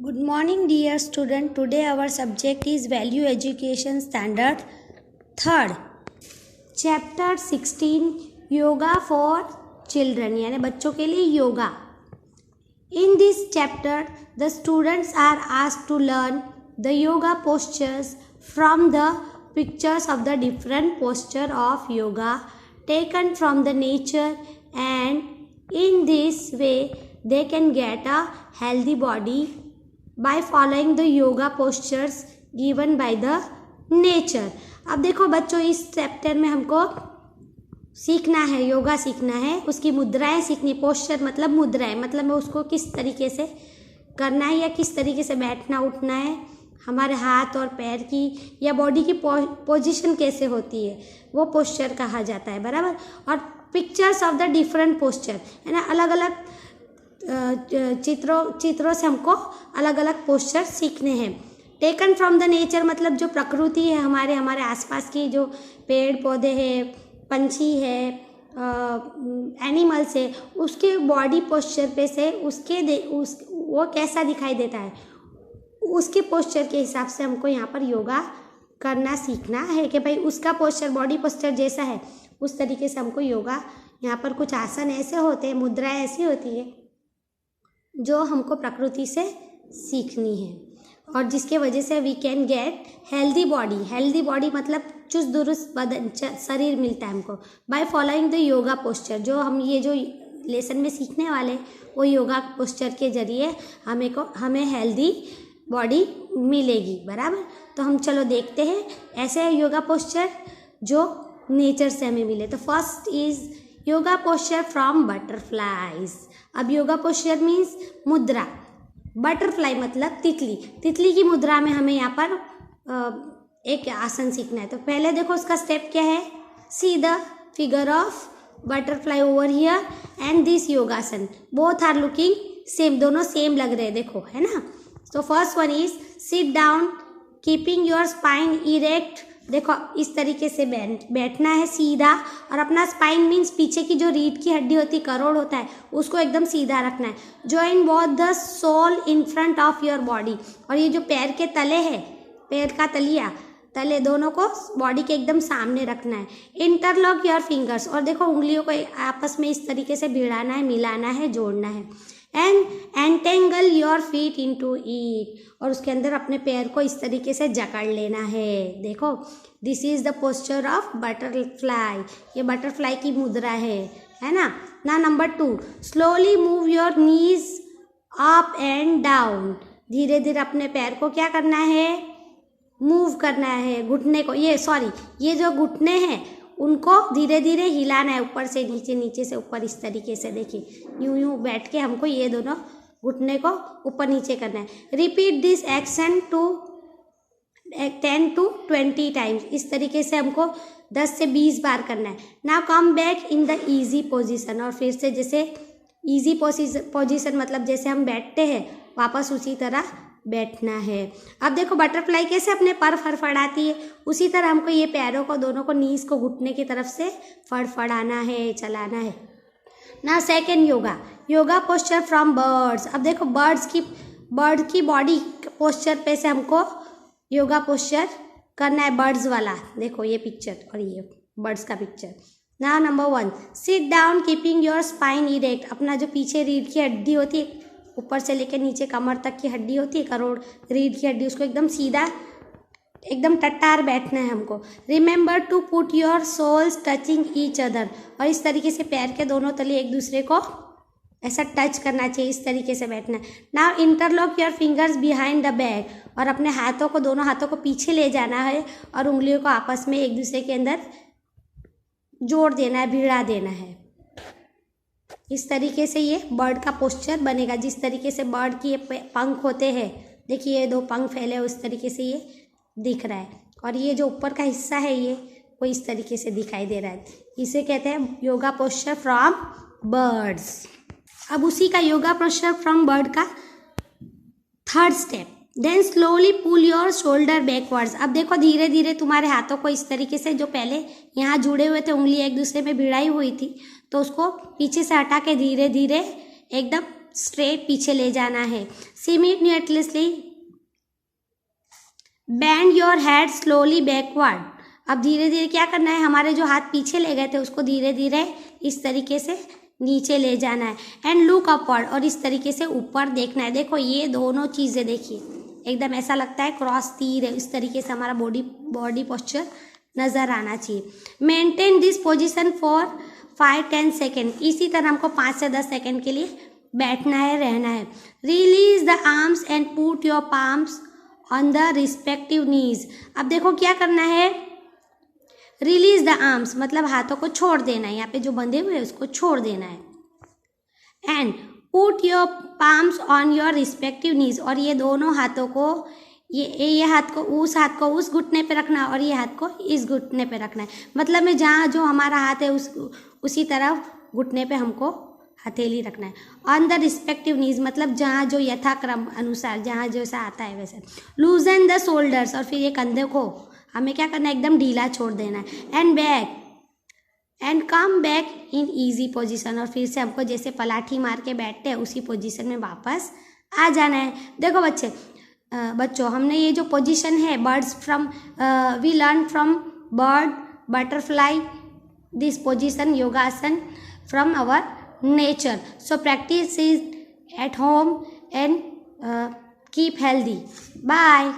Good morning, dear student. Today our subject is Value Education Standard 3rd. Chapter 16 Yoga for Children यानी बच्चों के लिए yoga. In this chapter, the students are asked to learn the yoga postures from the pictures of the different posture of yoga taken from the nature, and in this way they can get a healthy body by following the yoga postures given by the nature. अब देखो बच्चों, इस chapter में हमको सीखना है, योगा सीखना है, उसकी मुद्राएं सीखनी. पोस्चर मतलब मुद्राएं, मतलब उसको किस तरीके से करना है या किस तरीके से बैठना उठना है, हमारे हाथ और पैर की या बॉडी की पोजीशन कैसे होती है, वो पोस्चर कहा जाता है. बराबर. और pictures of the different posture है ना, अलग अलग चित्रों से हमको अलग अलग पोस्चर सीखने हैं. टेकन फ्रॉम द नेचर मतलब जो प्रकृति है, हमारे आसपास की जो पेड़ पौधे हैं, पंछी है, एनिमल्स है, उसके बॉडी पोस्चर पे से वो कैसा दिखाई देता है, उसके पोस्चर के हिसाब से हमको यहाँ पर योगा करना सीखना है कि भाई उसका पोस्चर, बॉडी पोस्चर जैसा है उस तरीके से हमको योगा. यहाँ पर कुछ आसन ऐसे होते हैं, मुद्राएं ऐसी होती है जो हमको प्रकृति से सीखनी है और जिसके वजह से we can get healthy body. Healthy body मतलब चुस्त दुरुस्त बदन, शरीर मिलता है हमको by following the yoga posture. जो हम ये जो लेसन में सीखने वाले वो योगा पोस्चर के जरिए हमें हेल्दी बॉडी मिलेगी. बराबर. तो हम चलो देखते हैं ऐसे योगा पोस्चर जो नेचर से हमें मिले. तो first is yoga posture from butterflies. अब योगा पोस्चर मीन्स मुद्रा. बटरफ्लाई मतलब तितली. तितली की मुद्रा में हमें यहाँ पर एक आसन सीखना है. तो पहले देखो उसका स्टेप क्या है. See the figure of butterfly over here and this योगासन. बोथ आर लुकिंग सेम, दोनों सेम लग रहे हैं, देखो है ना. तो first one is sit down keeping your spine erect. देखो इस तरीके से बैठना है सीधा, और अपना स्पाइन मीन्स पीछे की जो रीढ़ की हड्डी होती है, करोड़ होता है, उसको एकदम सीधा रखना है. Join both the sole in front of your body. और ये जो पैर के तले है, पैर का तले दोनों को बॉडी के एकदम सामने रखना है. Interlock your fingers. और देखो उंगलियों को आपस में इस तरीके से भिड़ाना है, मिलाना है, जोड़ना है. And entangle your feet into it. और उसके अंदर अपने पैर को इस तरीके से जकड़ लेना है. देखो this is the posture of butterfly. ये बटरफ्लाई की मुद्रा है ना. ना number 2, slowly move your knees up and down. धीरे धीरे अपने पैर को क्या करना है, मूव करना है. घुटने को ये जो घुटने हैं उनको धीरे धीरे हिलाना है, ऊपर से नीचे, नीचे से ऊपर, इस तरीके से. देखिए यूं बैठ के हमको ये दोनों घुटने को ऊपर नीचे करना है. Repeat this action 10 to 20 times. इस तरीके से हमको 10 से 20 बार करना है. Now come back in the easy position. और फिर से जैसे ईजी पोजीशन मतलब जैसे हम बैठते हैं वापस उसी तरह बैठना है. अब देखो बटरफ्लाई कैसे अपने पर फड़फड़ाती है, उसी तरह हमको ये पैरों को, दोनों को, नीज को घुटने की तरफ से फड़फड़ाना है, चलाना है. ना second yoga posture from birds. अब देखो बर्ड की बॉडी पोस्चर पे से हमको योगा पोस्चर करना है, बर्ड्स वाला. देखो ये पिक्चर और ये बर्ड्स का पिक्चर. ना number 1, sit down keeping your spine erect. अपना जो पीछे रीढ़ की हड्डी होती है, ऊपर से लेकर नीचे कमर तक की हड्डी होती है, करोड़ रीढ़ की हड्डी, उसको एकदम सीधा, एकदम टट्टार बैठना है हमको. Remember to put your soles touching each other. और इस तरीके से पैर के दोनों तले एक दूसरे को ऐसा टच करना चाहिए, इस तरीके से बैठना है. Now interlock your fingers behind the back. और अपने दोनों हाथों को पीछे ले जाना है और उंगलियों को आपस में एक दूसरे के अंदर जोड़ देना है, भिड़ा देना है. इस तरीके से ये बर्ड का पोस्चर बनेगा. जिस तरीके से बर्ड की ये पंख होते हैं, देखिए ये 2 पंख फैले, उस तरीके से ये दिख रहा है. और ये जो ऊपर का हिस्सा है ये वो इस तरीके से दिखाई दे रहा है. इसे कहते हैं योगा पोस्चर फ्रॉम बर्ड्स. अब उसी का योगा पोस्चर फ्रॉम बर्ड का 3rd step. Then slowly pull your shoulder backwards. अब देखो धीरे धीरे तुम्हारे हाथों को इस तरीके से, जो पहले यहाँ जुड़े हुए थे, उंगली एक दूसरे में भिड़ाई हुई थी, तो उसको पीछे से हटा के धीरे धीरे एकदम स्ट्रेट पीछे ले जाना है। Simultaneously bend your head slowly backward. अब धीरे धीरे क्या करना है, हमारे जो हाथ पीछे ले गए थे उसको धीरे धीरे इस तरीके से नीचे ले जाना है। एंड लुक अपवर्ड, और इस तरीके से ऊपर देखना है। देखो ये दोनों चीज़ें देखिए, एकदम ऐसा लगता है क्रॉस तीर है। इस तरीके से हमारा बॉडी पोस्चर नज़र आना चाहिए। Maintain this position for 5-10 second. इसी तरह हमको 5 से 10 सेकेंड के लिए बैठना है, रहना है। Release the arms and put your palms on the respective knees. अब देखो क्या करना है, रिलीज द आर्म्स मतलब हाथों को छोड़ देना है, यहाँ पे जो बंधे हुए हैं उसको छोड़ देना है। And put your palms on your respective knees, और ये दोनों हाथों को ये हाथ को उस घुटने पे रखना और ये हाथ को इस घुटने पे रखना है। मतलब में जहाँ जो हमारा हाथ है उसी तरफ घुटने पे हमको हथेली रखना है। ऑन द रिस्पेक्टिव नीज मतलब जहाँ जो यथाक्रम अनुसार जहाँ जैसा आता है वैसे। लूजन द शोल्डर्स, और फिर ये कंधे को हमें क्या करना है, एकदम ढीला छोड़ देना है। And back and come back in easy position, और फिर से हमको जैसे पलाठी मार के बैठते हैं उसी पोजीशन में वापस आ जाना है। देखो बच्चों हमने ये जो पोजीशन है birds from we learn from bird, butterfly, this position yogasana from our nature. So practice is at home and keep healthy. Bye.